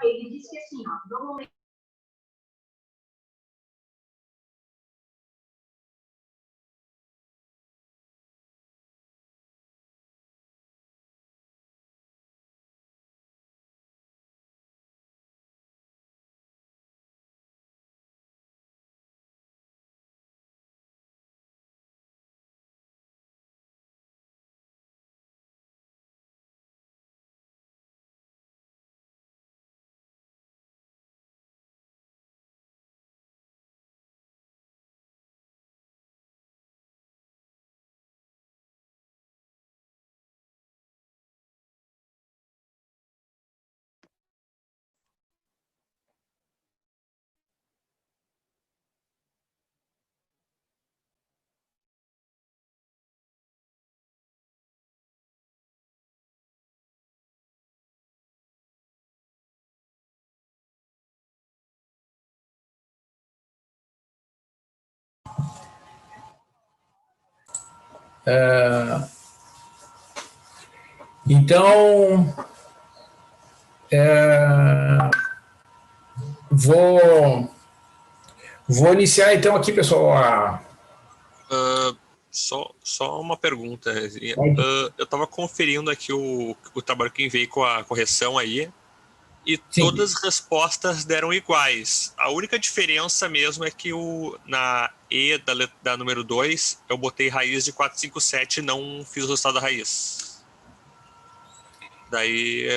Ele disse que assim, ó, normalmente Então, vou iniciar então aqui, pessoal. Só uma pergunta. Eu estava conferindo aqui o trabalho que enviei com a correção aí, e Sim. Todas as respostas deram iguais. A única diferença mesmo é que na E da número 2, eu botei raiz de 457 e não fiz o resultado da raiz. Daí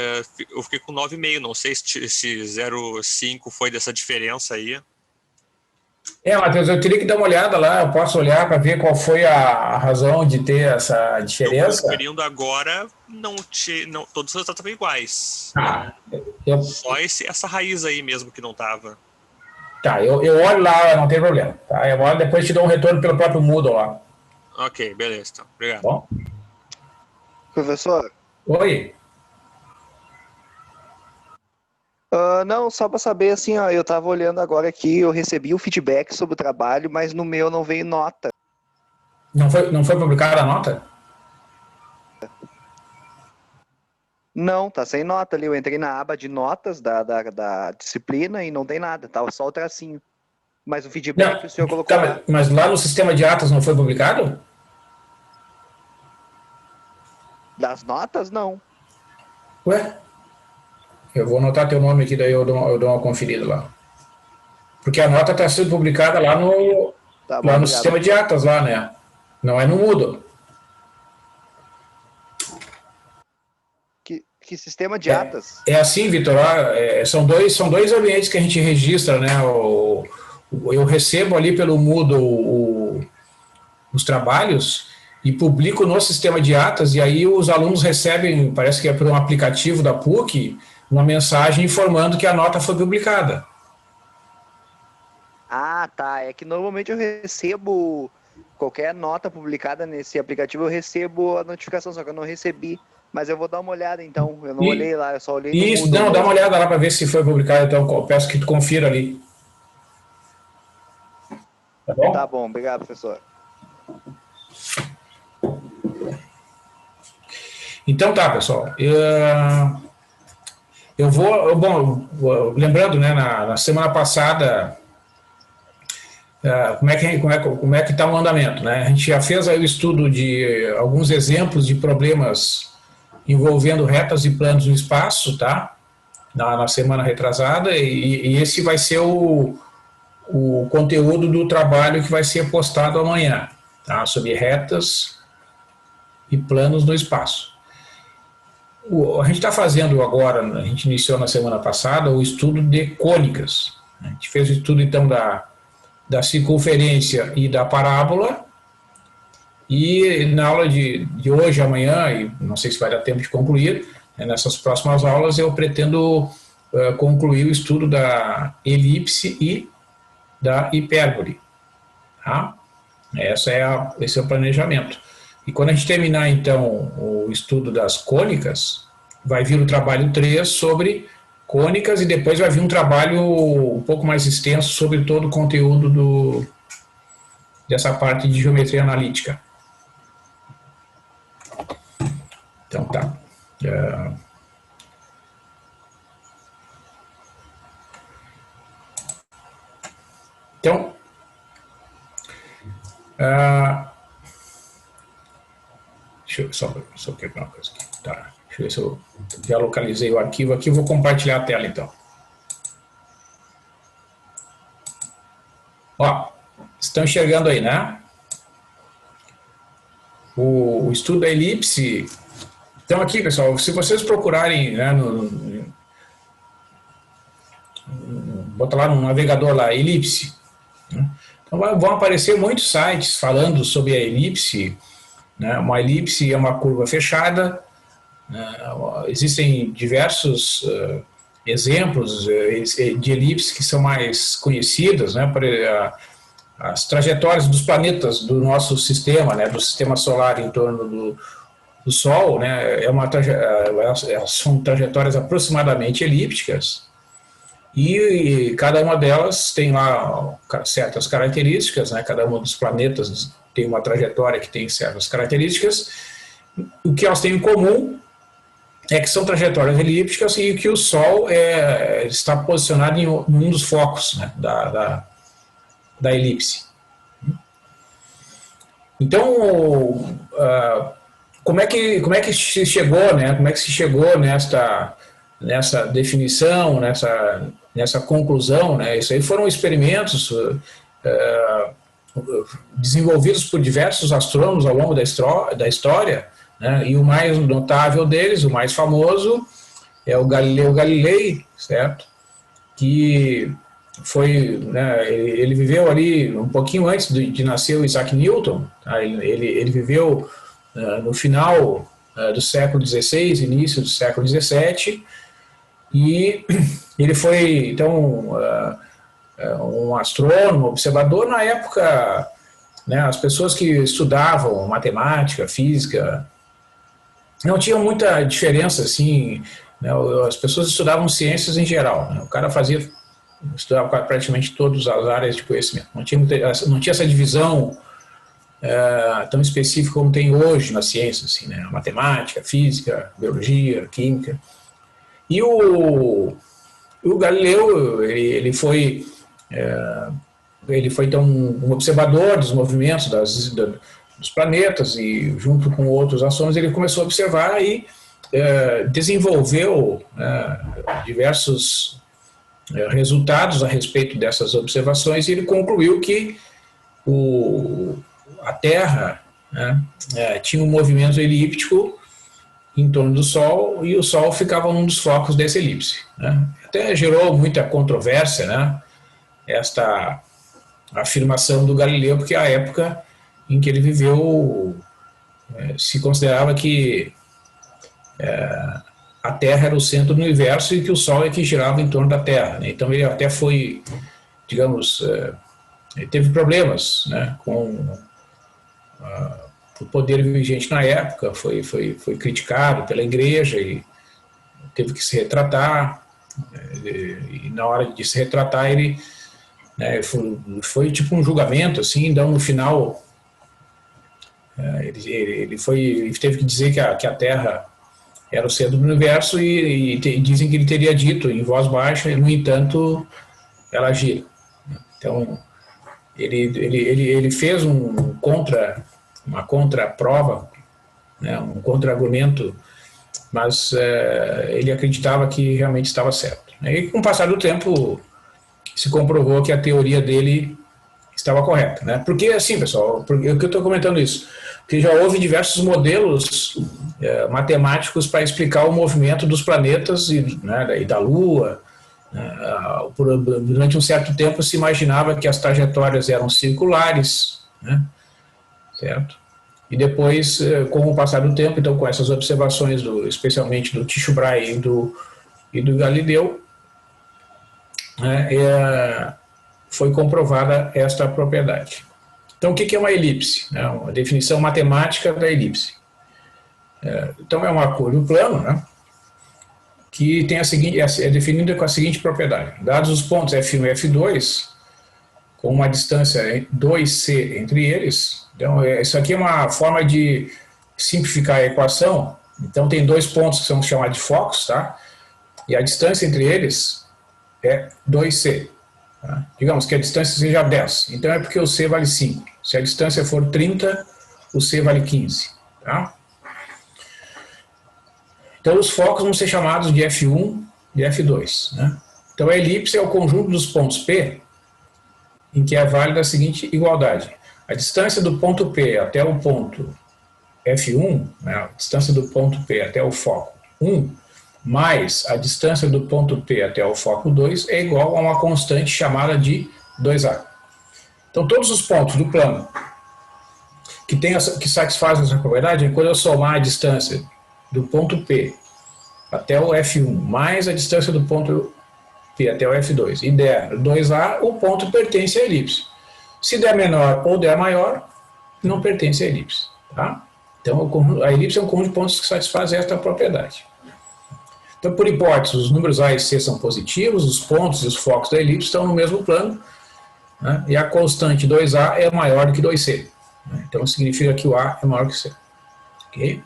eu fiquei com 9,5. Não sei se 0,5 foi dessa diferença aí. Matheus, eu teria que dar uma olhada lá, eu posso olhar para ver qual foi a razão de ter essa diferença? Eu conferindo agora, não, todos os resultados estavam iguais. Só essa raiz aí mesmo que não estava. Tá, eu olho lá, não tem problema. Tá? Eu olho, depois te dou um retorno pelo próprio Moodle lá. Ok, beleza, então. Obrigado. Bom? Professor? Oi. Não, só para saber, assim, ó, eu estava olhando agora aqui, eu recebi o feedback sobre o trabalho, mas no meu não veio nota. Não foi publicada a nota? Não, tá sem nota ali. Eu entrei na aba de notas da disciplina e não tem nada, tá só o tracinho. Mas o feedback o senhor colocou lá. Mas lá no sistema de atas não foi publicado? Das notas, não. Ué? Eu vou anotar teu nome aqui, daí eu dou uma conferida lá. Porque a nota está sendo publicada lá no, Tá bom, lá no obrigado. sistema de atas, lá, né? Não é no Moodle. Que sistema de atas? É assim, Vitor, são dois ambientes que a gente registra, né? Eu recebo ali pelo Moodle os trabalhos e publico no sistema de atas, e aí os alunos recebem, parece que é por um aplicativo da PUC, uma mensagem informando que a nota foi publicada. Ah, tá. É que normalmente eu recebo qualquer nota publicada nesse aplicativo, eu recebo a notificação, só que eu não recebi. Mas eu vou dar uma olhada, então. Eu não olhei lá, eu só olhei no Isso, Moodle não, dá uma mesmo. olhada lá para ver se foi publicado, então eu peço que tu confira ali. Tá bom? Tá bom, obrigado, professor. Então tá, pessoal. Eu vou, lembrando, né, na semana passada, como é que está o andamento, né? A gente já fez aí o estudo de alguns exemplos de problemas envolvendo retas e planos no espaço, tá? Na semana retrasada, e esse vai ser o conteúdo do trabalho que vai ser postado amanhã, tá? Sobre retas e planos no espaço. A gente está fazendo agora, a gente iniciou na semana passada o estudo de cônicas. A gente fez o estudo então da circunferência e da parábola, e na aula de hoje, amanhã, e não sei se vai dar tempo de concluir, nessas próximas aulas eu pretendo concluir o estudo da elipse e da hipérbole. Tá? Esse é o planejamento. E quando a gente terminar, então, o estudo das cônicas, vai vir o trabalho 3 sobre cônicas, e depois vai vir um trabalho um pouco mais extenso sobre todo o conteúdo dessa parte de geometria analítica. Então tá. Então, deixa eu só quebrar uma coisa aqui. Tá, deixa eu ver se eu já localizei o arquivo aqui. Vou compartilhar a tela, então. Ó, estão enxergando aí, né? O estudo da elipse. Então aqui, pessoal, se vocês procurarem, né, bota lá no navegador lá, elipse, né? Então vão aparecer muitos sites falando sobre a elipse, né? Uma elipse é uma curva fechada, né? Existem diversos exemplos de elipse que são mais conhecidas, né? As trajetórias dos planetas do nosso sistema, né? Do sistema solar em torno do Sol, né? Elas são trajetórias aproximadamente elípticas. E cada uma delas tem lá certas características, né? Cada um dos planetas tem uma trajetória que tem certas características. O que elas têm em comum é que são trajetórias elípticas e que o Sol está posicionado em um dos focos, né? da elipse. Então, como é que se chegou, né? Como é que se chegou nessa definição, nessa conclusão, né? Isso aí foram experimentos desenvolvidos por diversos astrônomos ao longo da história, né? E o mais notável deles, o mais famoso, é o Galileu Galilei, certo? Que foi, né, ele viveu ali um pouquinho antes de nascer o Isaac Newton, tá? Ele viveu no final do século XVI, início do século XVII, e ele foi, então, um astrônomo, observador. Na época, né, as pessoas que estudavam matemática, física, não tinham muita diferença, assim, né, as pessoas estudavam ciências em geral, né, o cara estudava praticamente todas as áreas de conhecimento, não tinha essa divisão tão específica como tem hoje na ciência, assim, né, matemática, física, biologia, química. E o Galileu, ele foi então um observador dos movimentos dos planetas, e junto com outros astrônomos ele começou a observar e desenvolveu diversos resultados a respeito dessas observações, e ele concluiu que a Terra, né, tinha um movimento elíptico em torno do Sol, e o Sol ficava num dos focos dessa elipse, né? Até gerou muita controvérsia, né, esta afirmação do Galileu, porque a época em que ele viveu se considerava que a Terra era o centro do universo e que o Sol é que girava em torno da Terra, né? Então ele até foi, digamos, ele teve problemas, né, com o poder vigente na época, foi criticado pela igreja e teve que se retratar, e na hora de se retratar ele, né, foi tipo um julgamento, assim. Então no final ele teve que dizer que a Terra era o centro do universo, e dizem que ele teria dito em voz baixa, e no entanto ela gira. Então ele fez uma contraprova, né, um contra-argumento, mas ele acreditava que realmente estava certo. E com o passar do tempo se comprovou que a teoria dele estava correta, né? Porque assim, pessoal, por que eu estou comentando isso? Porque já houve diversos modelos matemáticos para explicar o movimento dos planetas e da Lua. Durante um certo tempo se imaginava que as trajetórias eram circulares, né? Certo? E depois, com o passar do tempo, então com essas observações, especialmente do Tycho Brahe e do Galileu, né, foi comprovada esta propriedade. Então, o que é uma elipse? Uma definição matemática da elipse. Então, é uma curva plano, né, que tem é definida com a seguinte propriedade: dados os pontos F1 e F2, com uma distância 2c entre eles. Então, isso aqui é uma forma de simplificar a equação. Então, tem dois pontos que são chamados de focos, tá? E a distância entre eles é 2c. Tá? Digamos que a distância seja 10, então é porque o C vale 5. Se a distância for 30, o C vale 15. Tá? Então os focos vão ser chamados de F1 e F2. Né? Então a elipse é o conjunto dos pontos P em que é válida a seguinte igualdade. A distância do ponto P até o ponto F1, né, a distância do ponto P até o foco 1, mais a distância do ponto P até o foco 2 é igual a uma constante chamada de 2A. Então todos os pontos do plano que satisfazem essa propriedade, quando eu somar a distância do ponto P até o F1 mais a distância do ponto P até o F2 e der 2A, o ponto pertence à elipse. Se der menor ou der maior, não pertence à elipse. Tá? Então a elipse é um conjunto de pontos que satisfazem esta propriedade. Então, por hipótese, os números A e C são positivos, os pontos e os focos da elipse estão no mesmo plano, né? E a constante 2A é maior do que 2C. Né? Então significa que o A é maior que o C. Ok?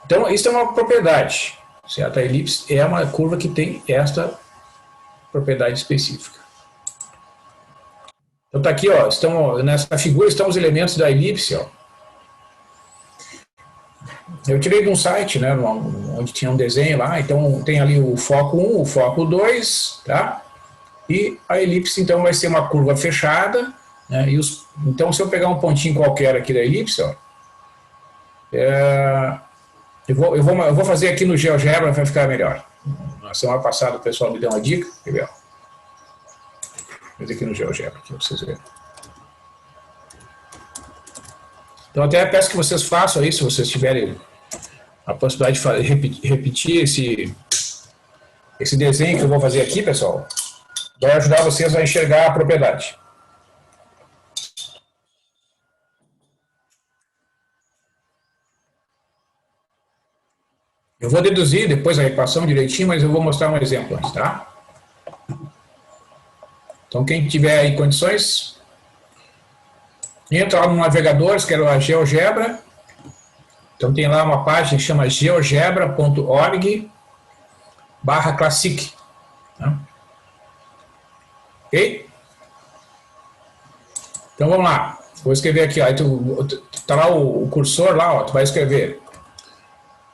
Então, isso é uma propriedade, certo? A elipse é uma curva que tem esta propriedade específica. Então, está aqui, ó, nessa figura estão os elementos da elipse. Ó. Eu tirei de um site, né, onde tinha um desenho lá, então tem ali o foco 1, o foco 2, tá? E a elipse, então, vai ser uma curva fechada, né? Então, se eu pegar um pontinho qualquer aqui da elipse, ó, eu vou fazer aqui no GeoGebra, vai ficar melhor. Na semana passada o pessoal me deu uma dica, quer ver? Vou fazer aqui no GeoGebra, aqui, pra vocês verem. Então até peço que vocês façam aí, se vocês tiverem a possibilidade de repetir esse desenho que eu vou fazer aqui, pessoal, vai ajudar vocês a enxergar a propriedade. Eu vou deduzir depois a equação direitinho, mas eu vou mostrar um exemplo antes, tá? Então, quem tiver aí condições, entra lá no navegador, escreve lá GeoGebra. Então, tem lá uma página que chama geogebra.org/classic. Tá? Ok? Então, vamos lá. Vou escrever aqui, ó. Tá lá o cursor lá, ó. Tu vai escrever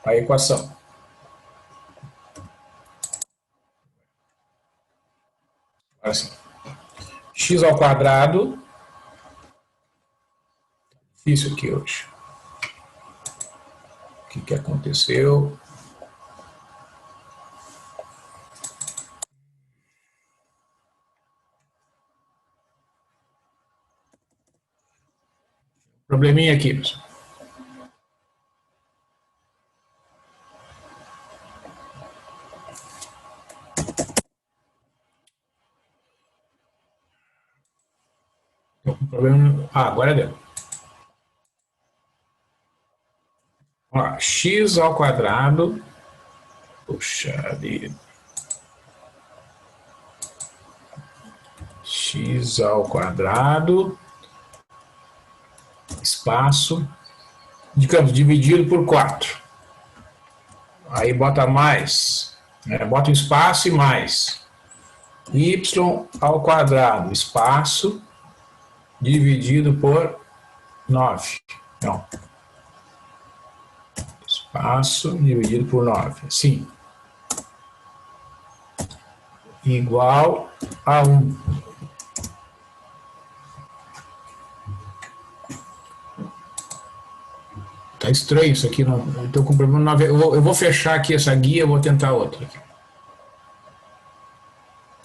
a equação. Assim. X ao quadrado. Difícil aqui hoje. O que aconteceu? Probleminha aqui, pessoal. Agora deu. Vamos lá. X ao quadrado. Puxa vida. X ao quadrado. Espaço. Digamos, dividido por 4. Aí bota mais. Né? Bota um espaço e mais. Y ao quadrado. Espaço. Dividido por 9. Não. Espaço dividido por 9. Assim. Igual a 1. Tá estranho isso aqui. Eu estou com problema. Eu vou fechar aqui essa guia, vou tentar outra. Aqui.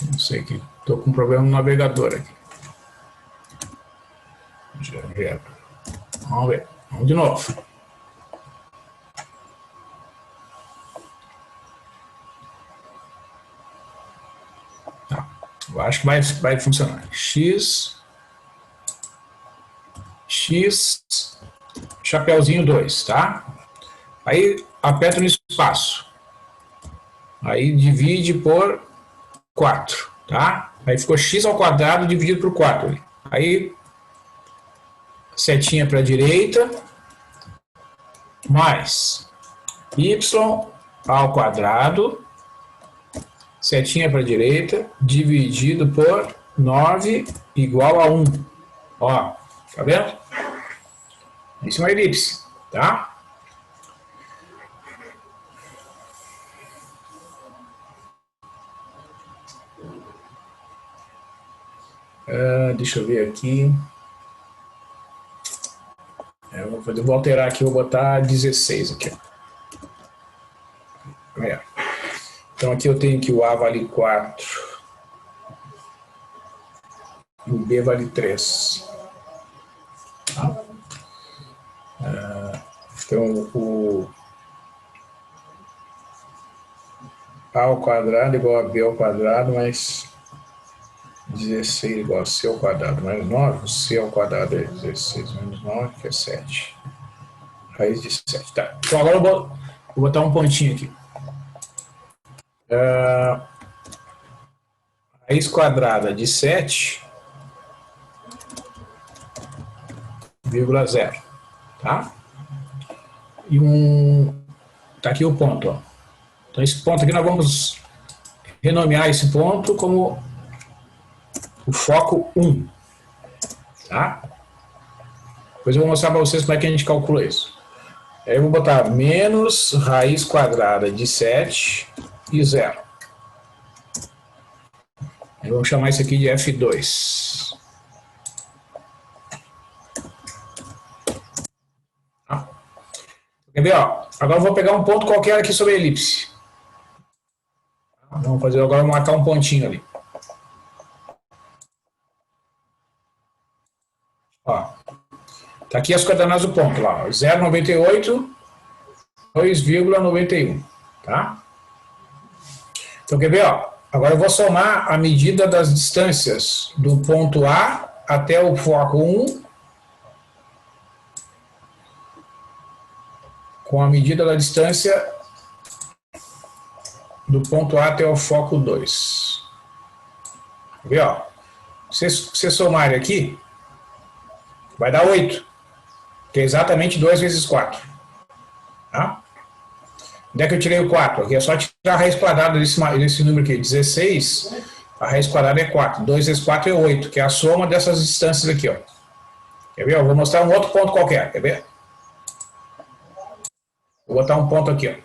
Não sei que. Estou com problema no navegador aqui. Vamos ver. Vamos de novo. Tá. Eu acho que vai funcionar. X, chapeuzinho 2, tá? Aí aperta no espaço. Aí divide por 4, tá? Aí ficou x ao quadrado dividido por 4. Aí setinha para a direita, mais y ao quadrado, setinha para a direita, dividido por 9 igual a 1. Ó, tá vendo? Isso é uma elipse, tá? Deixa eu ver aqui. Vou alterar aqui, vou botar 16 aqui. Então aqui eu tenho que o A vale 4 e o B vale 3. Tá? Então o A ao quadrado igual a B ao quadrado mais 16 igual a C ao quadrado mais 9. O C ao quadrado é 16 menos 9, que é 7. Raiz de 7. Tá. Então agora eu vou botar um pontinho aqui. Raiz quadrada de 7,0. Tá? E tá aqui o ponto, ó. Então esse ponto aqui nós vamos renomear esse ponto como o foco 1. Tá? Depois eu vou mostrar para vocês como é que a gente calcula isso. Aí eu vou botar menos raiz quadrada de 7 e 0. Aí vamos chamar isso aqui de F2. Tá? Quer ver, ó? Agora eu vou pegar um ponto qualquer aqui sobre a elipse. Vamos fazer agora, marcar um pontinho ali. Ó, tá aqui as coordenadas do ponto lá, 0,98, 2,91, tá? Então quer ver, ó? Agora eu vou somar a medida das distâncias do ponto A até o foco 1 com a medida da distância do ponto A até o foco 2. Quer ver, ó? Se você somar aqui, vai dar 8, que é exatamente 2 vezes 4. Tá? Onde é que eu tirei o 4? Aqui é só tirar a raiz quadrada desse número aqui, 16, a raiz quadrada é 4. 2 vezes 4 é 8, que é a soma dessas distâncias aqui, ó. Quer ver? Eu vou mostrar um outro ponto qualquer, quer ver? Vou botar um ponto aqui, ó.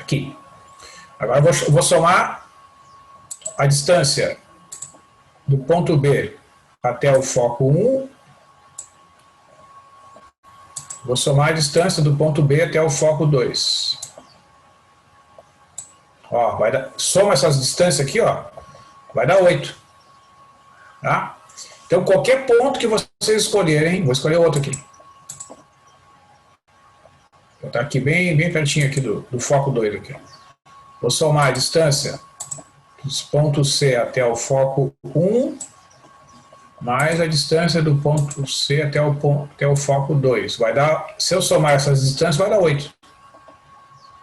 Aqui. Agora eu vou somar a distância do ponto B até o foco 1, vou somar a distância do ponto B até o foco 2. Ó, soma essas distâncias aqui, ó, vai dar 8. Tá? Então, qualquer ponto que vocês escolherem, vou escolher outro aqui. Vou botar aqui bem pertinho aqui do foco 2 aqui. Ó. Vou somar a distância dos pontos C até o foco 1, mais a distância do ponto C até o foco 2. Vai dar, se eu somar essas distâncias, vai dar 8.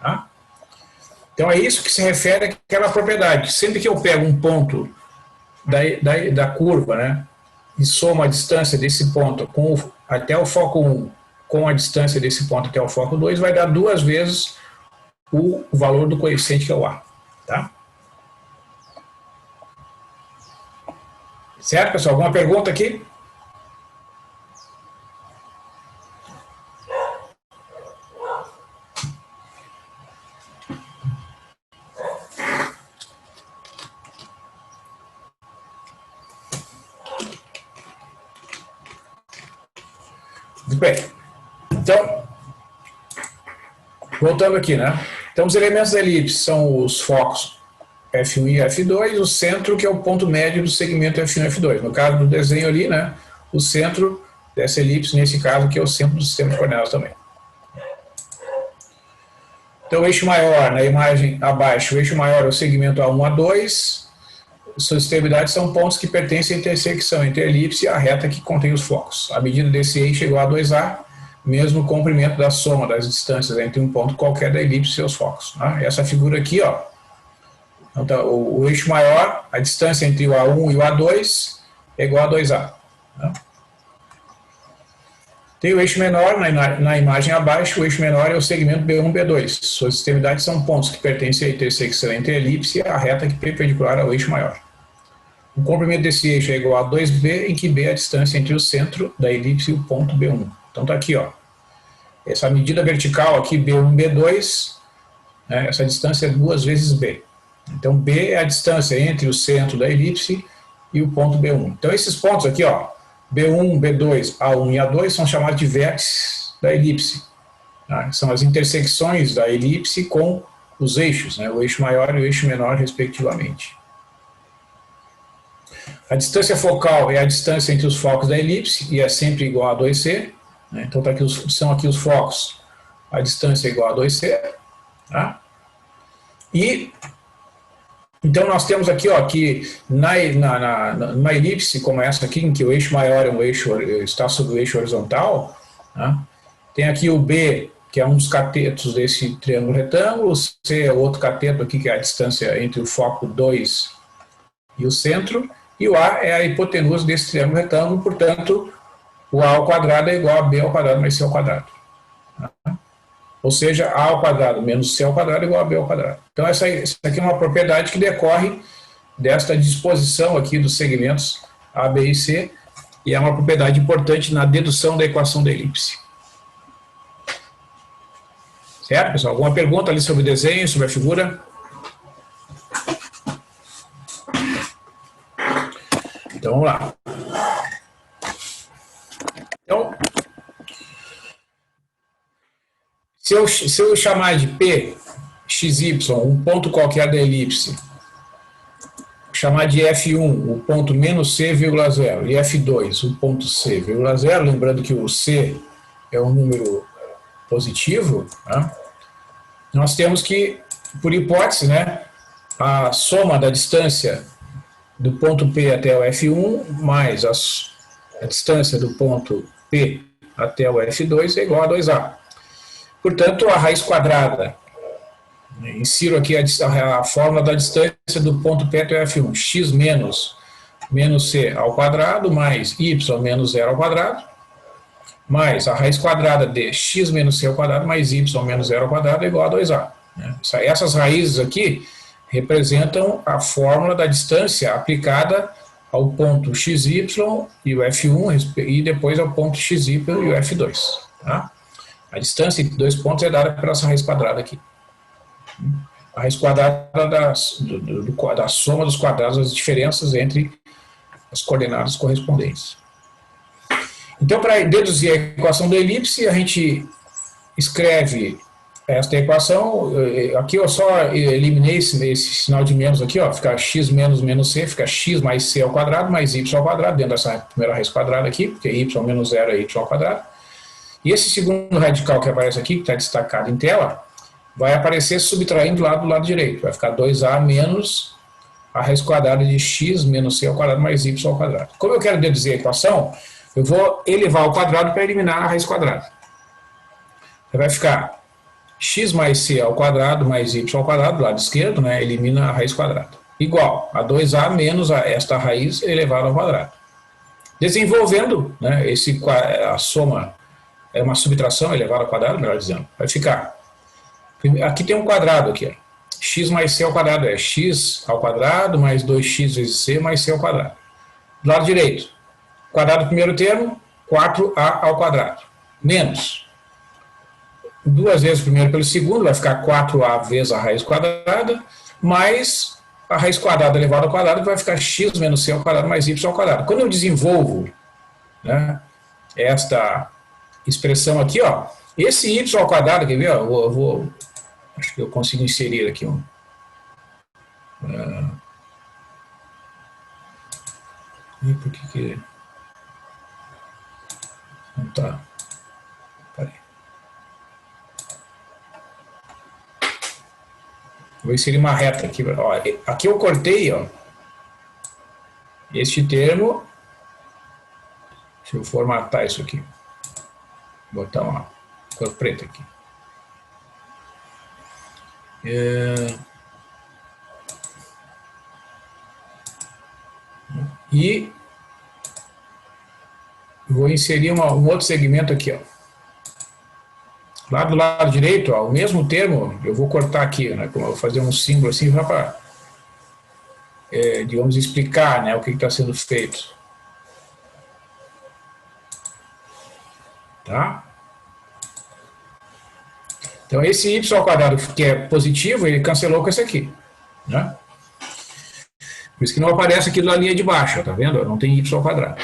Tá? Então é isso que se refere àquela propriedade. Sempre que eu pego um ponto da curva, né, e somo a distância desse ponto até o foco 1 com a distância desse ponto até o foco 2, vai dar 2 vezes o valor do coeficiente que é o A. Tá? Certo, pessoal? Alguma pergunta aqui? Muito bem. Então, voltando aqui, né? Então, os elementos da elipse são os focos F1 e F2, o centro, que é o ponto médio do segmento F1 e F2. No caso do desenho ali, né, o centro dessa elipse, nesse caso, que é o centro do sistema de coordenadas também. Então, o eixo maior, na imagem abaixo, o eixo maior é o segmento A1 a 2. Suas extremidades são pontos que pertencem à intersecção entre a elipse e a reta que contém os focos. A medida desse eixo é igual a 2A, mesmo o comprimento da soma das distâncias entre um ponto qualquer da elipse e seus focos. Tá? Essa figura aqui, ó, então, o eixo maior, a distância entre o A1 e o A2 é igual a 2A. Tá? Tem o eixo menor na imagem abaixo. O eixo menor é o segmento B1, B2. Suas extremidades são pontos que pertencem à intersecção entre a elipse e a reta que é perpendicular ao eixo maior. O comprimento desse eixo é igual a 2B, em que B é a distância entre o centro da elipse e o ponto B1. Então está aqui, ó. Essa medida vertical aqui, B1, B2, né, essa distância é 2 vezes B. Então B é a distância entre o centro da elipse e o ponto B1. Então esses pontos aqui, ó, B1, B2, A1 e A2 são chamados de vértices da elipse. Tá? São as intersecções da elipse com os eixos, né? O eixo maior e o eixo menor, respectivamente. A distância focal é a distância entre os focos da elipse e é sempre igual a 2C. Né? Então tá aqui são aqui os focos. A distância é igual a 2C. Tá? E então nós temos aqui, ó, que na elipse como essa aqui, em que o eixo maior é um eixo, está sobre o eixo horizontal, tá? Tem aqui o B, que é um dos catetos desse triângulo retângulo, o C é o outro cateto aqui, que é a distância entre o foco 2 e o centro, e o A é a hipotenusa desse triângulo retângulo, portanto, o A ao quadrado é igual a B ao quadrado mais C ao quadrado. Tá? Ou seja, A ao quadrado menos C ao quadrado é igual a B ao quadrado. Então, essa aqui é uma propriedade que decorre desta disposição aqui dos segmentos A, B e C, e é uma propriedade importante na dedução da equação da elipse. Certo, pessoal? Alguma pergunta ali sobre o desenho, sobre a figura? Então, vamos lá. Então, se eu chamar de P, XY, um ponto qualquer da elipse, chamar de F1, o ponto menos C, vírgula 0, e F2, o ponto C, vírgula 0, lembrando que o C é um número positivo, tá? Nós temos que, por hipótese, né, a soma da distância do ponto P até o F1 mais a distância do ponto P até o F2 é igual a 2A. Portanto, a raiz quadrada, insiro aqui a fórmula da distância do ponto P até o F1, x menos C ao quadrado, mais y menos 0 ao quadrado, mais a raiz quadrada de x menos C ao quadrado, mais y menos 0 ao quadrado é igual a 2A. Essas raízes aqui representam a fórmula da distância aplicada ao ponto xy e o F1, e depois ao ponto xy e o F2. Tá? A distância entre dois pontos é dada por essa raiz quadrada aqui. A raiz quadrada da soma dos quadrados das diferenças entre as coordenadas correspondentes. Então, para deduzir a equação da elipse, a gente escreve esta equação. Aqui eu só eliminei esse sinal de menos aqui, ó, fica x menos C, fica x mais C ao quadrado, mais y ao quadrado, dentro dessa primeira raiz quadrada aqui, porque y menos 0 é y ao quadrado. E esse segundo radical que aparece aqui, que está destacado em tela, vai aparecer subtraindo lá do lado direito. Vai ficar 2A menos a raiz quadrada de x menos C ao quadrado mais y ao quadrado. Como eu quero deduzir a equação, eu vou elevar ao quadrado para eliminar a raiz quadrada. Vai ficar x mais C ao quadrado mais y ao quadrado, do lado esquerdo, né, elimina a raiz quadrada. Igual a 2A menos esta raiz elevada ao quadrado. Desenvolvendo, né, a soma é uma subtração elevada ao quadrado, melhor dizendo. Vai ficar, aqui tem um quadrado aqui, ó. X mais C ao quadrado é x ao quadrado mais 2x vezes C mais C ao quadrado. Do lado direito, quadrado do primeiro termo, 4A ao quadrado. Menos 2 vezes o primeiro pelo segundo, vai ficar 4A vezes a raiz quadrada, mais a raiz quadrada elevada ao quadrado, que vai ficar x menos C ao quadrado mais y ao quadrado. Quando eu desenvolvo, né, esta expressão aqui, ó, esse y ao quadrado, quer ver, ó, acho que eu consigo inserir aqui um. Por que não tá? Peraí. Vou inserir uma reta aqui. Ó, aqui eu cortei, ó, este termo. Deixa eu formatar isso aqui. Vou botar uma cor preta aqui. E vou inserir um outro segmento aqui, ó. Lá do lado direito, ó, o mesmo termo, eu vou cortar aqui, né? Eu vou fazer um símbolo assim para, digamos, explicar, né, o que está sendo feito. Tá? Então, esse y ao quadrado que é positivo, ele cancelou com esse aqui, né? Por isso que não aparece aqui na linha de baixo, tá vendo? Não tem y ao quadrado.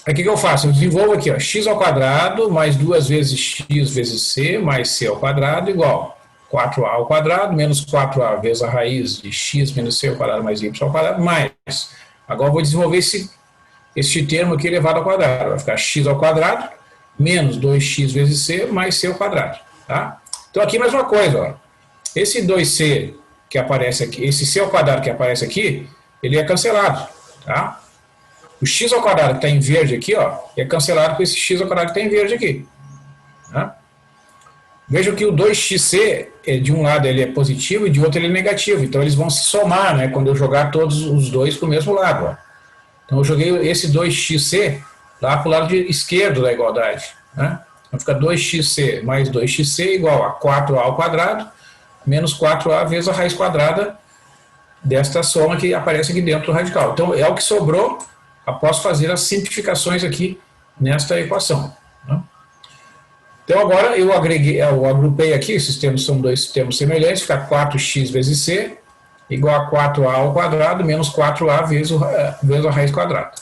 Aí o que eu faço? Eu desenvolvo aqui, ó, x ao quadrado mais 2 vezes x vezes c mais c ao quadrado igual 4a ao quadrado menos 4a vezes a raiz de x menos c ao quadrado mais y ao quadrado mais. Agora eu vou desenvolver este termo aqui elevado ao quadrado. Vai ficar x ao quadrado menos 2x vezes c mais c ao quadrado. Tá? Então aqui mais uma coisa, ó. Esse 2c que aparece aqui, esse c ao quadrado que aparece aqui, ele é cancelado. Tá? O x ao quadrado que está em verde aqui, ó, é cancelado com esse x ao quadrado que está em verde aqui. Tá? Vejam que o 2xc, de um lado ele é positivo e de outro ele é negativo. Então eles vão se somar, né, quando eu jogar todos os dois para o mesmo lado. Ó. Então eu joguei esse 2xc lá para o lado esquerdo da igualdade. Né? Então fica 2xc mais 2xc igual a 4a ao quadrado menos 4a vezes a raiz quadrada desta soma que aparece aqui dentro do radical. Então é o que sobrou após fazer as simplificações aqui nesta equação. Né? Então agora eu agrupei aqui, esses termos são dois termos semelhantes, fica 4x vezes c igual a 4a ao quadrado menos 4a vezes a raiz quadrada.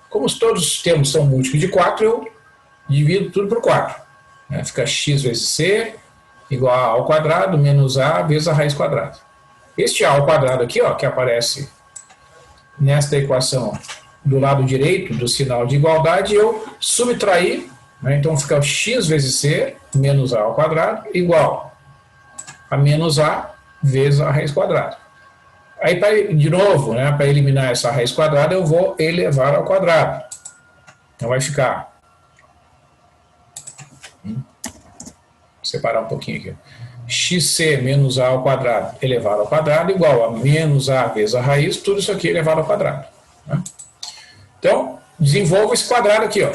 Como todos os termos são múltiplos de 4, eu divido tudo por 4. Né? Fica x vezes c igual a ao quadrado menos a vezes a raiz quadrada. Este a ao quadrado aqui, ó, que aparece nesta equação do lado direito do sinal de igualdade, eu subtraí, né? Então fica x vezes c menos a ao quadrado igual a menos a vezes a raiz quadrada. Aí, de novo, né, para eliminar essa raiz quadrada, eu vou elevar ao quadrado. Então vai ficar... Vou separar um pouquinho aqui. xc menos a ao quadrado elevado ao quadrado igual a menos a vezes a raiz, tudo isso aqui elevado ao quadrado. Né? Então, desenvolvo esse quadrado aqui, ó.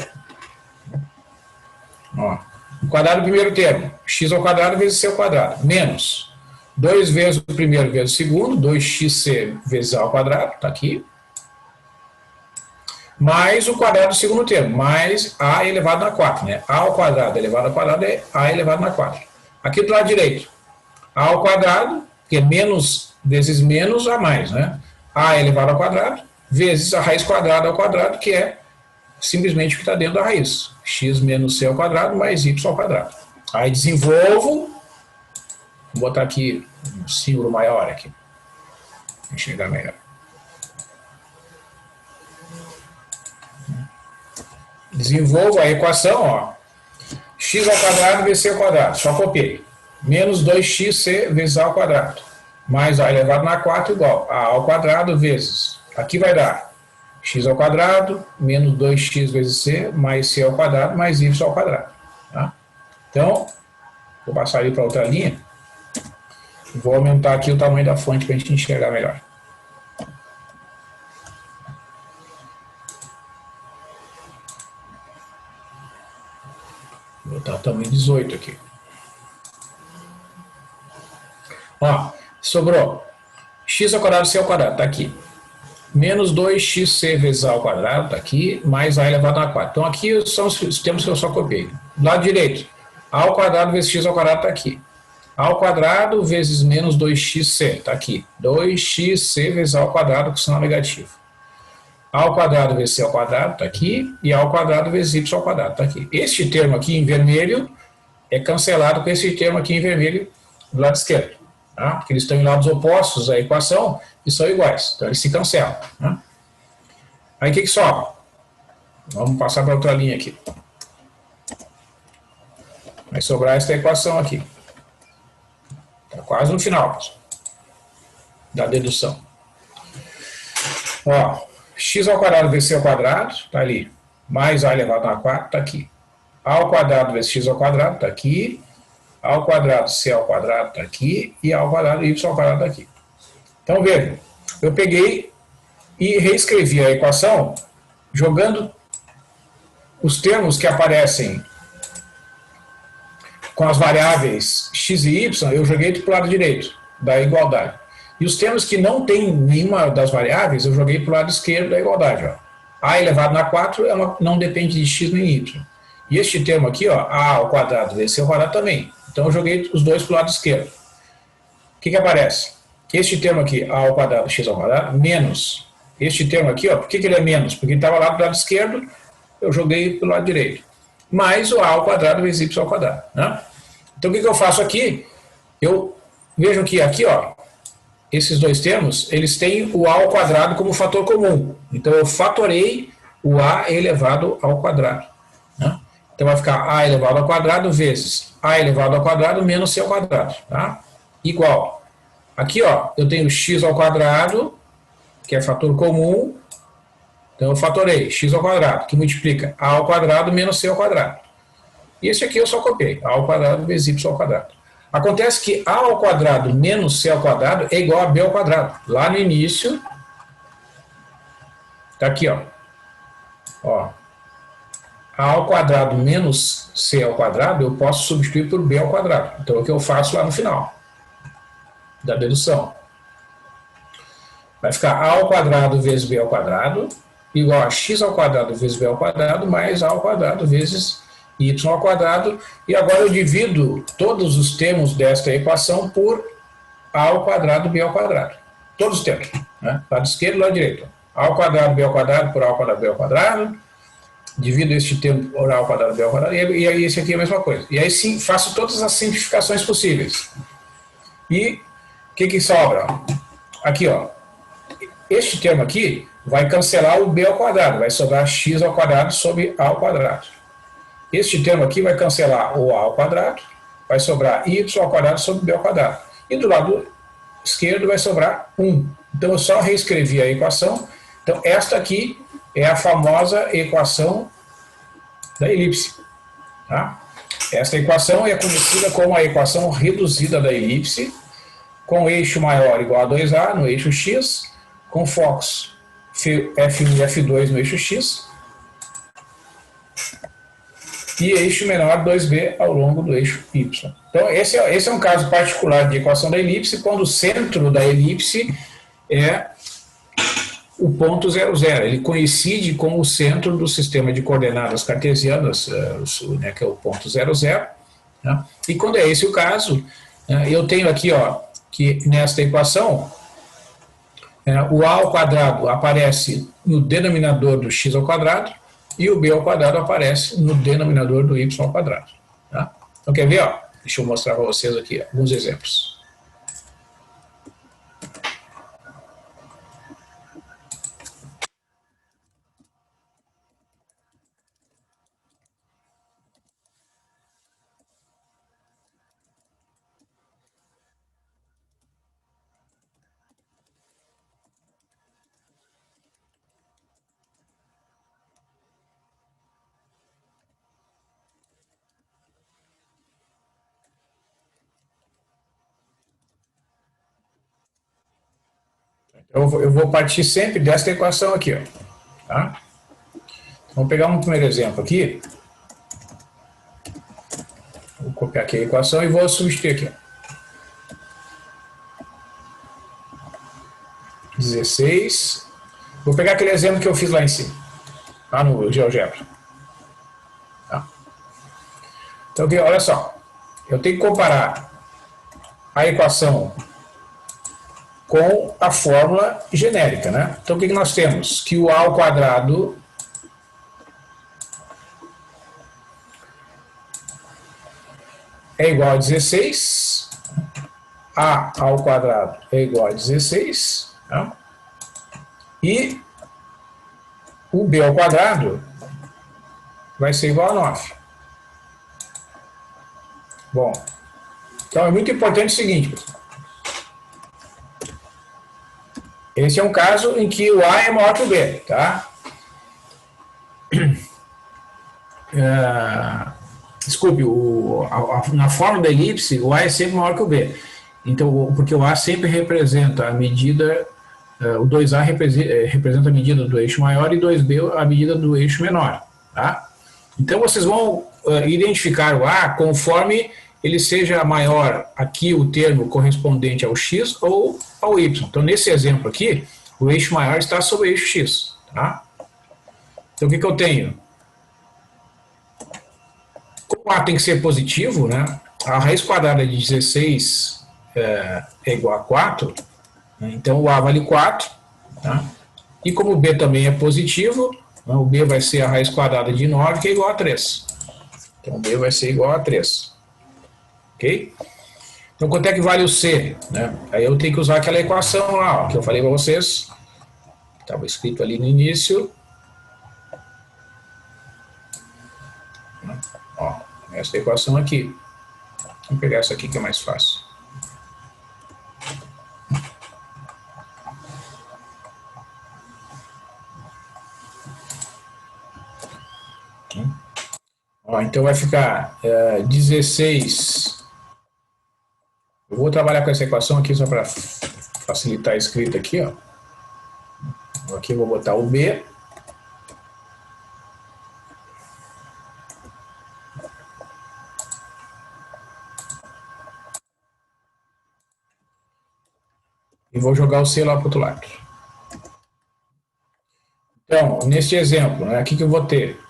Ó, o quadrado do primeiro termo, x ao quadrado vezes c ao quadrado, menos 2 vezes o primeiro vezes o segundo, 2xc vezes a ao quadrado, está aqui, mais o quadrado do segundo termo, mais a elevado na 4, né? A ao quadrado elevado ao quadrado é a elevado na 4. Aqui do lado direito, a ao quadrado, que é menos vezes menos a mais, né? A elevado ao quadrado, vezes a raiz quadrada ao quadrado, que é simplesmente o que está dentro da raiz. X menos c ao quadrado mais y ao quadrado. Aí desenvolvo, vou botar aqui um símbolo maior aqui, para enxergar melhor. Desenvolvo a equação, ó, x ao quadrado vezes c ao quadrado, só copiei. Menos 2xc vezes a ao quadrado, mais a elevado na 4 igual a ao quadrado vezes, aqui vai dar x ao quadrado, menos 2x vezes c, mais c ao quadrado, mais y ao quadrado. Tá? Então, vou passar ali para outra linha, vou aumentar aqui o tamanho da fonte para a gente enxergar melhor. Vou botar o tamanho 18 aqui. Ó, sobrou x ao quadrado, c ao quadrado, está aqui. Menos 2xc vezes a ao quadrado, está aqui, mais a elevado a 4. Então aqui são os termos que eu só copiei. Do lado direito, a ao quadrado vezes x ao quadrado está aqui. A ao quadrado vezes menos 2xc, está aqui. 2xc vezes a ao quadrado com sinal negativo. A ao quadrado vezes c ao quadrado, está aqui. E a ao quadrado vezes y ao quadrado, está aqui. Este termo aqui em vermelho é cancelado com esse termo aqui em vermelho do lado esquerdo. Tá? Porque eles estão em lados opostos à equação e são iguais. Então eles se cancelam. Né? Aí o que sobra? Vamos passar para outra linha aqui. Vai sobrar esta equação aqui. Está quase no final, pessoal, da dedução. Ó, x ao quadrado vezes c ao quadrado, está ali. Mais a elevado a 4, está aqui. A ao quadrado vezes x ao quadrado, está aqui. A ao quadrado c ao quadrado está aqui. E a ao quadrado y ao quadrado está aqui. Então, veja, eu peguei e reescrevi a equação jogando os termos que aparecem com as variáveis x e y, eu joguei para o lado direito da igualdade. E os termos que não tem nenhuma das variáveis, eu joguei para o lado esquerdo da igualdade. Ó. A elevado na 4 não depende de x nem y. E este termo aqui, ó, a ao quadrado vezes c ao quadrado também. Então eu joguei os dois para o lado esquerdo. O que aparece? Este termo aqui, a ao quadrado x ao quadrado, menos este termo aqui, ó, por que ele é menos? Porque ele estava lá do lado esquerdo, eu joguei para o lado direito. Mais o a ao quadrado vezes y ao quadrado. Né? Então o que eu faço aqui? Eu vejo que aqui, ó, esses dois termos, eles têm o a ao quadrado como fator comum. Então eu fatorei o a elevado ao quadrado. Né? Então vai ficar a elevado ao quadrado vezes a elevado ao quadrado menos c ao quadrado. Tá? Igual. Aqui, ó, eu tenho x ao quadrado, que é fator comum. Então eu fatorei x ao quadrado, que multiplica a ao quadrado menos c ao quadrado. E esse aqui eu só copiei, a ao quadrado vezes y ao quadrado. Acontece que a ao quadrado menos c ao quadrado é igual a b ao quadrado. Lá no início, tá aqui, ó. A ao quadrado menos c ao quadrado eu posso substituir por b ao quadrado. Então é o que eu faço lá no final da dedução. Vai ficar a ao quadrado vezes b ao quadrado igual a x ao quadrado vezes b ao quadrado mais a ao quadrado vezes y ao quadrado. E agora eu divido todos os termos desta equação por a ao quadrado b ao quadrado. Todos os termos. Né? Lado esquerdo e lado direito. A ao quadrado b ao quadrado por a ao quadrado b ao quadrado. Divido este termo por a ao quadrado b ao quadrado. E aí esse aqui é a mesma coisa. E aí sim, faço todas as simplificações possíveis. E o que sobra? Aqui, ó. Este termo aqui vai cancelar o b ao quadrado. Vai sobrar x ao quadrado sobre a ao quadrado. Este termo aqui vai cancelar o a ao quadrado. Vai sobrar y ao quadrado sobre b ao quadrado. E do lado esquerdo vai sobrar 1. Então eu só reescrevi a equação. Então esta aqui é a famosa equação da elipse. Tá? Esta equação é conhecida como a equação reduzida da elipse, com eixo maior igual a 2a no eixo x, com focos F1 e F2 no eixo x, e eixo menor 2b ao longo do eixo y. Então esse é um caso particular de equação da elipse, quando o centro da elipse é o ponto 0, 0. Ele coincide com o centro do sistema de coordenadas cartesianas, né, que é o ponto 0, 0. Né? E quando é esse o caso, eu tenho aqui, ó, que nesta equação, o a ao quadrado aparece no denominador do x ao quadrado e o b ao quadrado aparece no denominador do y ao quadrado. Tá? Então quer ver? Ó? Deixa eu mostrar para vocês aqui alguns exemplos. Eu vou partir sempre desta equação aqui. Ó, tá? Vamos pegar um primeiro exemplo aqui. Vou copiar aqui a equação e vou substituir aqui. 16. Vou pegar aquele exemplo que eu fiz lá em cima, lá no GeoGebra. Tá? Então, aqui, olha só. Eu tenho que comparar a equação com a fórmula genérica, né? Então, o que nós temos? Que o a ao quadrado é igual a 16, a ao quadrado é igual a 16, tá? E o b ao quadrado vai ser igual a 9. Bom, então é muito importante o seguinte, pessoal. Esse é um caso em que o A é maior que o B, tá? Desculpe, na fórmula da elipse, o A é sempre maior que o B. Então, porque o A sempre representa a medida, o 2A representa a medida do eixo maior e 2B a medida do eixo menor, tá? Então, vocês vão identificar o A conforme ele seja maior, aqui o termo correspondente ao X ou ao Y. Então, nesse exemplo aqui, o eixo maior está sobre o eixo X. Tá? Então, o que eu tenho? Como A tem que ser positivo, né? A raiz quadrada de 16 é igual a 4, né? Então o A vale 4. Tá? E como o B também é positivo, né? O B vai ser a raiz quadrada de 9, que é igual a 3. Então o B vai ser igual a 3. Ok? Então quanto é que vale o C? Né? Aí eu tenho que usar aquela equação lá, ó, que eu falei para vocês. Estava escrito ali no início. Ó, essa equação aqui. Vamos pegar essa aqui que é mais fácil. Ó, então vai ficar 16. Eu vou trabalhar com essa equação aqui só para facilitar a escrita aqui, ó. Aqui eu vou botar o B. E vou jogar o C lá para o outro lado. Então, neste exemplo, né, o que eu vou ter?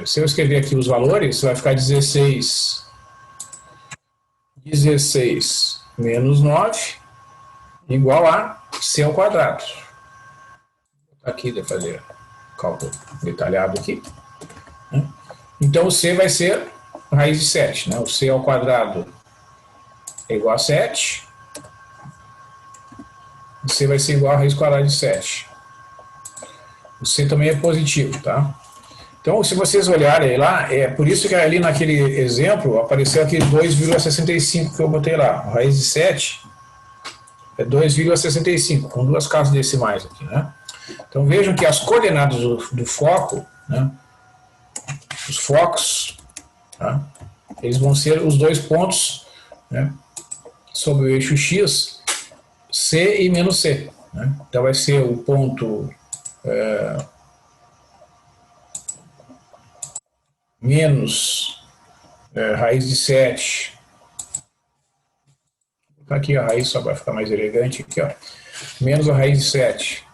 Se eu escrever aqui os valores, vai ficar 16 menos 9 igual a C ao quadrado. Aqui, vou fazer cálculo detalhado aqui. Então, o C vai ser raiz de 7. Né? O C ao quadrado é igual a 7. O C vai ser igual a raiz quadrada de 7. O C também é positivo, tá? Então, se vocês olharem lá, é por isso que ali naquele exemplo apareceu aquele 2,65 que eu botei lá. A raiz de 7 é 2,65, com duas casas decimais aqui, né? Então, vejam que as coordenadas do foco, né, os focos, tá, eles vão ser os dois pontos, né, sobre o eixo X, C e menos C. Né? Então, vai ser o ponto menos raiz de 7. Vou colocar aqui a raiz só para ficar mais elegante. Aqui, ó. Menos a raiz de 7.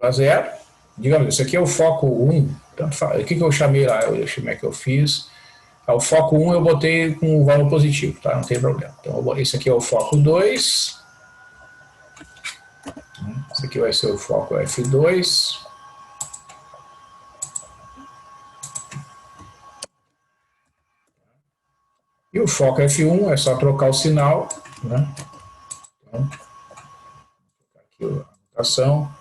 A 0. Digamos, isso aqui é o foco 1. Tanto faz. O que eu chamei lá? Como é que eu fiz? O foco 1 eu botei com o valor positivo, tá? Não tem problema. Então, esse aqui é o foco 2. Esse aqui vai ser o foco F2. E o foco F1 é só trocar o sinal, né? Então, aqui a anotação.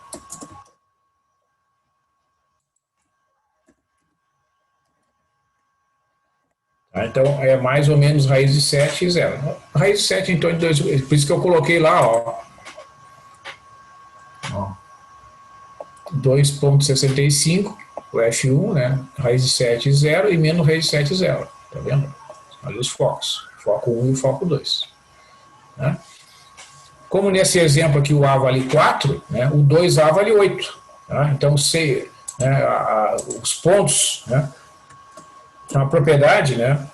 Tá, então, é mais ou menos raiz de 7 e 0. Raiz de 7 em torno de 2, por isso que eu coloquei lá, ó. 2,65, o F1, né? Raiz de 7 e 0 e menos raiz de 7 e 0. Tá vendo? Olha os focos. Foco 1 e o foco 2. Né? Como nesse exemplo aqui o A vale 4, né? O 2A vale 8. Tá? Então, C, né, os pontos, né? A propriedade, né?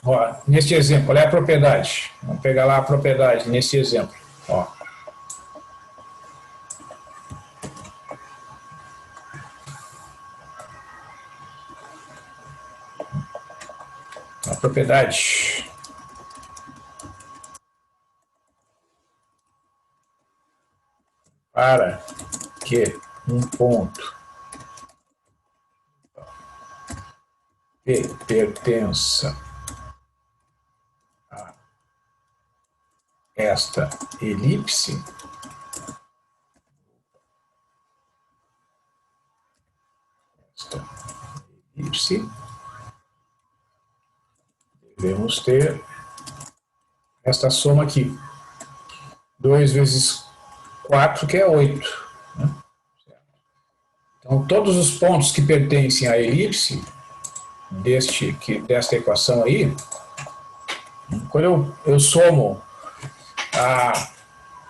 Ó, neste exemplo, qual é a propriedade? Vamos pegar lá a propriedade nesse exemplo. Ó. A propriedade para que um ponto P pertença a esta elipse, devemos ter esta soma aqui. 2 vezes 4, que é 8. Né? Então, todos os pontos que pertencem à elipse desta equação aí, quando eu somo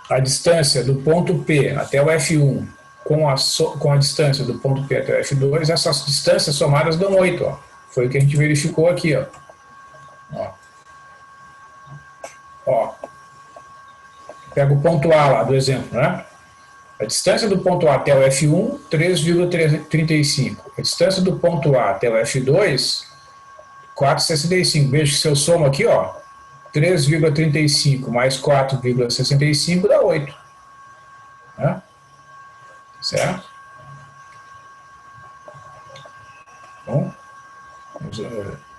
a distância do ponto P até o F1 com a distância do ponto P até o F2, essas distâncias somadas dão 8. Ó. Foi o que a gente verificou aqui. Ó. Pega o ponto A lá do exemplo, né? A distância do ponto A até o F1, 3,35. A distância do ponto A até o F2, 4,65. Veja que se eu somo aqui, ó, 3,35 mais 4,65 dá 8. Né? Certo? Bom,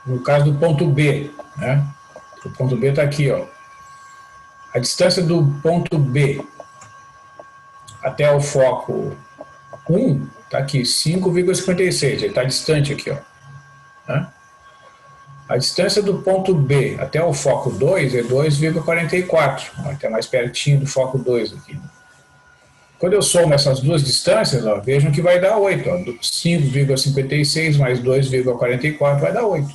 no caso do ponto B, né? O ponto B está aqui, ó. A distância do ponto B até o foco 1 está aqui, 5,56. Ele está distante aqui, ó. Né? A distância do ponto B até o foco 2 é 2,44. Está mais pertinho do foco 2 aqui. Quando eu somo essas duas distâncias, ó, vejam que vai dar 8. 5,56 mais 2,44 vai dar 8.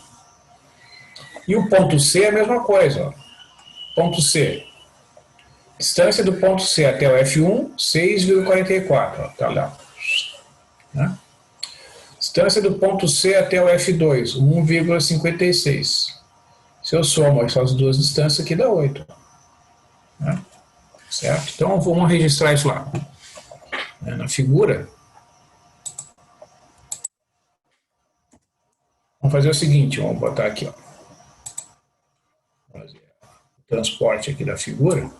E o ponto C é a mesma coisa. Ó. Ponto C. Distância do ponto C até o F1, 6,44. Está lá. Né? Distância do ponto C até o F2, 1,56. Se eu somo essas duas distâncias aqui, dá 8. Né? Certo? Então, vamos registrar isso lá. Na figura, vamos fazer o seguinte, vamos botar aqui, ó. Fazer o transporte aqui da figura.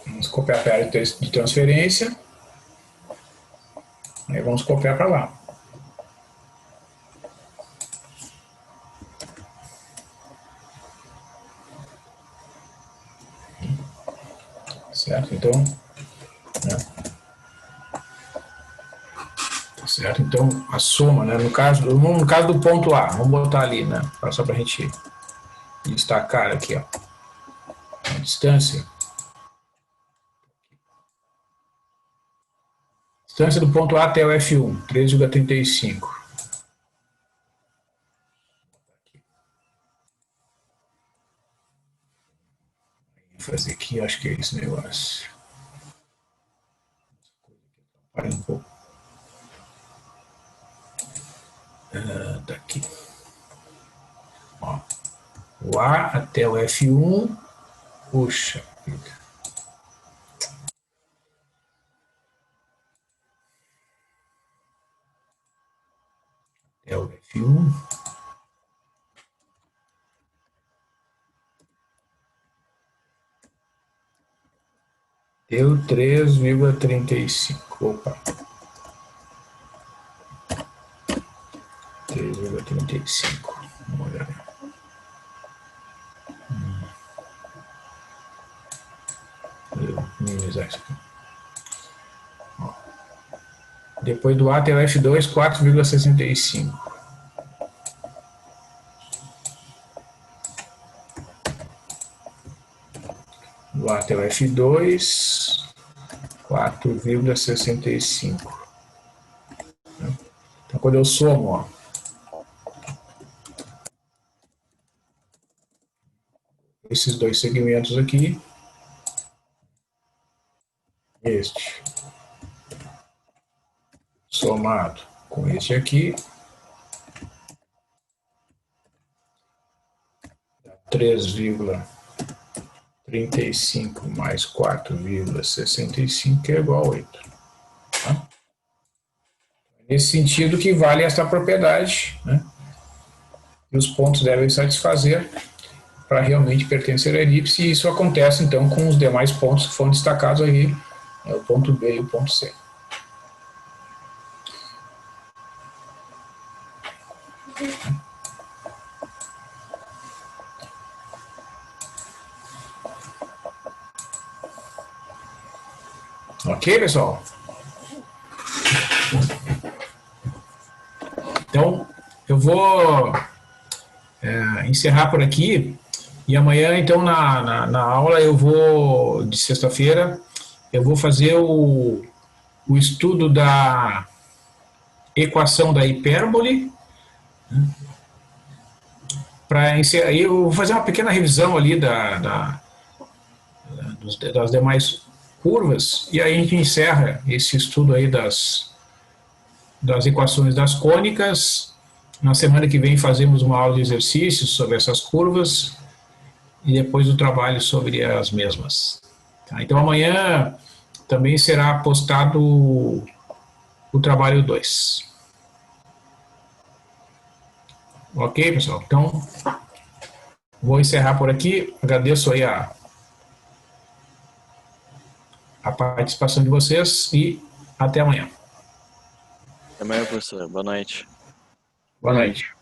Vamos copiar a área de transferência. Aí vamos copiar para lá. Certo? Então, né? Certo? Então, a soma, né? No caso do ponto A, vamos botar ali, né? Só para a gente destacar aqui, ó. A distância. Distância do ponto A até o F1, 3,35. Vou fazer aqui, acho que é esse negócio. Para um pouco. Tá aqui. Ó. O A até o F1. Puxa vida. É o F1. Deu 3,35. Opa. 3,35. Vamos olhar. Vou minimizar isso aqui. Ó. Depois do A até o F2, 4,65. Do A até o F2, 4,65. Então, quando eu somo, ó, esses dois segmentos aqui, este somado com este aqui, dá 3,35 mais 4,65, que é igual a 8. Tá? Nesse sentido que vale essa propriedade, né? E os pontos devem satisfazer para realmente pertencer à elipse, e isso acontece então com os demais pontos que foram destacados aí, o ponto B e o ponto C. Ok, pessoal? Então, eu vou encerrar por aqui, e amanhã, então, na aula, eu vou, de sexta-feira, eu vou fazer o estudo da equação da hipérbole. Aí eu vou fazer uma pequena revisão ali das demais curvas, e aí a gente encerra esse estudo aí das equações das cônicas. Na semana que vem fazemos uma aula de exercícios sobre essas curvas e depois o trabalho sobre as mesmas. Tá? Então amanhã também será postado o trabalho 2. Ok, pessoal? Então, vou encerrar por aqui. Agradeço aí a participação de vocês e até amanhã. Até amanhã, professor. Boa noite. Boa noite.